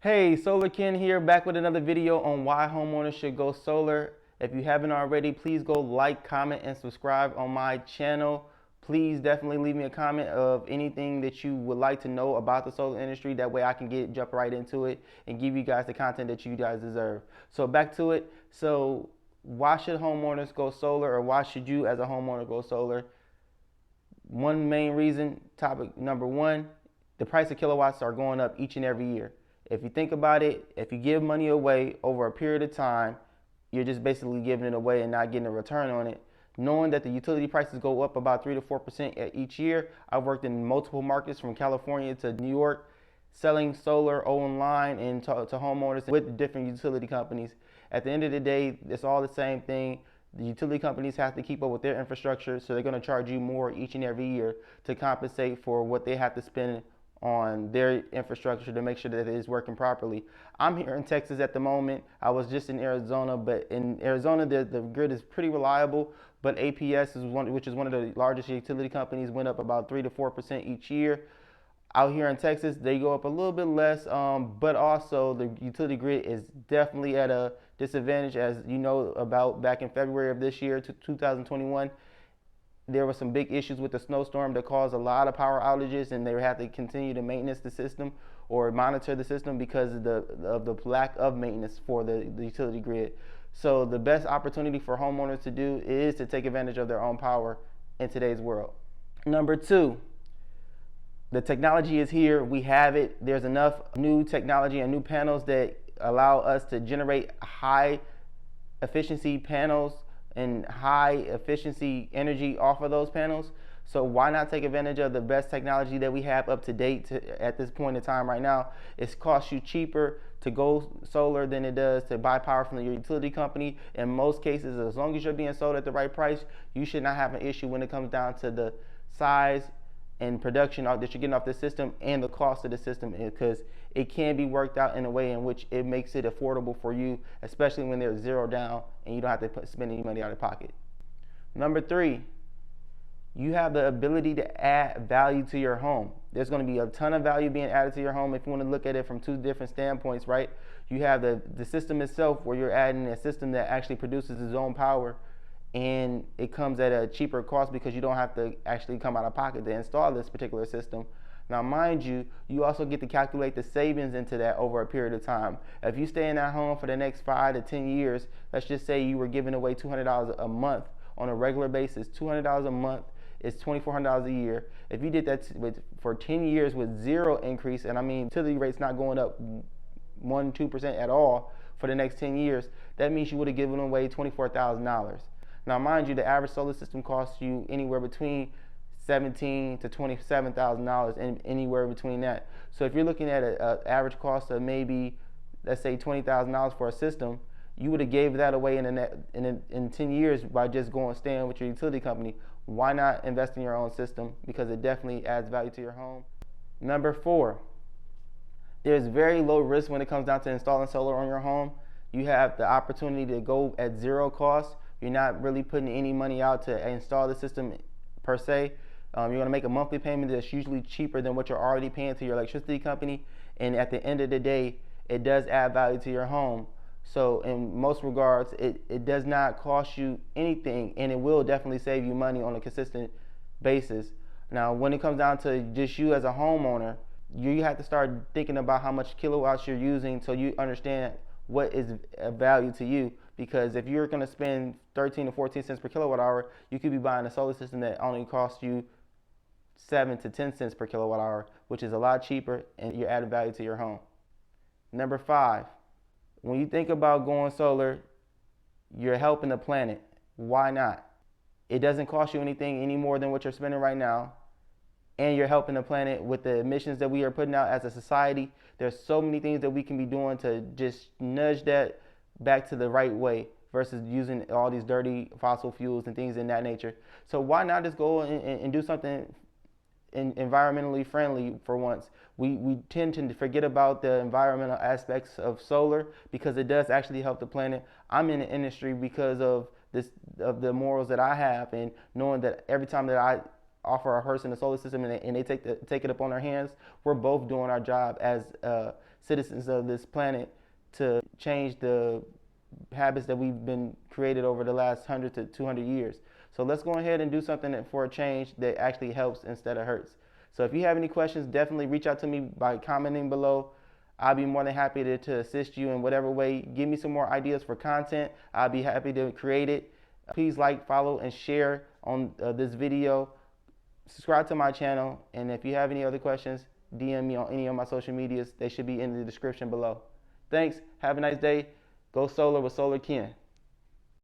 Hey, Solar Ken here, back with another video on why homeowners should go solar. If you haven't already, please go like, comment, and subscribe on my channel. Please definitely leave me a comment of anything that you would like to know about the solar industry. That way I can jump right into it and give you guys the content that you guys deserve. So back to it. So why should homeowners go solar, or why should you as a homeowner go solar? One main reason, topic number one, the price of kilowatts are going up each and every year. If you think about it, if you give money away over a period of time, you're just basically giving it away and not getting a return on it. Knowing that the utility prices go up about 3 to 4% each year, I've worked in multiple markets from California to New York, selling solar online and to homeowners with different utility companies. At the end of the day, it's all the same thing. The utility companies have to keep up with their infrastructure, so they're going to charge you more each and every year to compensate for what they have to spend on their infrastructure to make sure that it is working properly. I'm here in Texas at the moment. I was just in Arizona, but in Arizona the grid is pretty reliable, but APS which is one of the largest utility companies, went up about 3 to 4% each year. Out here in Texas, they go up a little bit less, but also the utility grid is definitely at a disadvantage. As you know about, back in February of this year, 2021, there were some big issues with the snowstorm that caused a lot of power outages, and they had to continue to maintenance the system or monitor the system because of the lack of maintenance for the utility grid. So the best opportunity for homeowners to do is to take advantage of their own power in today's world. Number two, the technology is here. We have it. There's enough new technology and new panels that allow us to generate high efficiency panels and high efficiency energy off of those panels. So why not take advantage of the best technology that we have up to date at this point in time right now? It costs you cheaper to go solar than it does to buy power from your utility company. In most cases, as long as you're being sold at the right price, you should not have an issue when it comes down to the size and production that you're getting off the system and the cost of the system, because it can be worked out in a way in which it makes it affordable for you, especially when there's zero down and you don't have to spend any money out of pocket. Number three, you have the ability to add value to your home. There's going to be a ton of value being added to your home if you want to look at it from two different standpoints, right? You have the system itself, where you're adding a system that actually produces its own power, and it comes at a cheaper cost because you don't have to actually come out of pocket to install this particular system. Now, mind you, you also get to calculate the savings into that over a period of time. If you stay in that home for the next 5 to 10 years, let's just say you were giving away $200 a month on a regular basis. $200 a month is $2,400 a year. If you did that for 10 years with zero increase, and I mean utility rates not going up 1-2% at all for the next 10 years, that means you would have given away $24,000. Now, mind you, the average solar system costs you anywhere between $17,000 to $27,000, and anywhere between that. So if you're looking at an average cost of maybe, let's say, $20,000 for a system, you would have gave that away in 10 years by just staying with your utility company. Why not invest in your own system? Because it definitely adds value to your home. Number four, there's very low risk when it comes down to installing solar on your home. You have the opportunity to go at zero cost. You're not really putting any money out to install the system per se. You're going to make a monthly payment that's usually cheaper than what you're already paying to your electricity company. And at the end of the day, it does add value to your home. So in most regards, it does not cost you anything, and it will definitely save you money on a consistent basis. Now, when it comes down to just you as a homeowner, you have to start thinking about how much kilowatts you're using so you understand what is of value to you. Because if you're going to spend 13 to 14 cents per kilowatt hour, you could be buying a solar system that only costs you 7 to 10 cents per kilowatt hour, which is a lot cheaper, and you're adding value to your home. Number five, when you think about going solar, you're helping the planet. Why not? It doesn't cost you anything any more than what you're spending right now, and you're helping the planet with the emissions that we are putting out as a society. There's so many things that we can be doing to just nudge that back to the right way versus using all these dirty fossil fuels and things in that nature. So why not just go and do something environmentally friendly for once? We tend to forget about the environmental aspects of solar because it does actually help the planet. I'm in the industry because of the morals that I have, and knowing that every time that I offer a person a solar system and they take it upon their hands, we're both doing our job as citizens of this planet to change the habits that we've been created over the last 100 to 200 years. So let's go ahead and do something for a change that actually helps instead of hurts. So if you have any questions, definitely reach out to me by commenting below. I'll be more than happy to assist you in whatever way. Give me some more ideas for content. I'll be happy to create it. Please like, follow, and share on this video. Subscribe to my channel. And if you have any other questions, DM me on any of my social medias. They should be in the description below. Thanks. Have a nice day. Go solar with Solar Ken.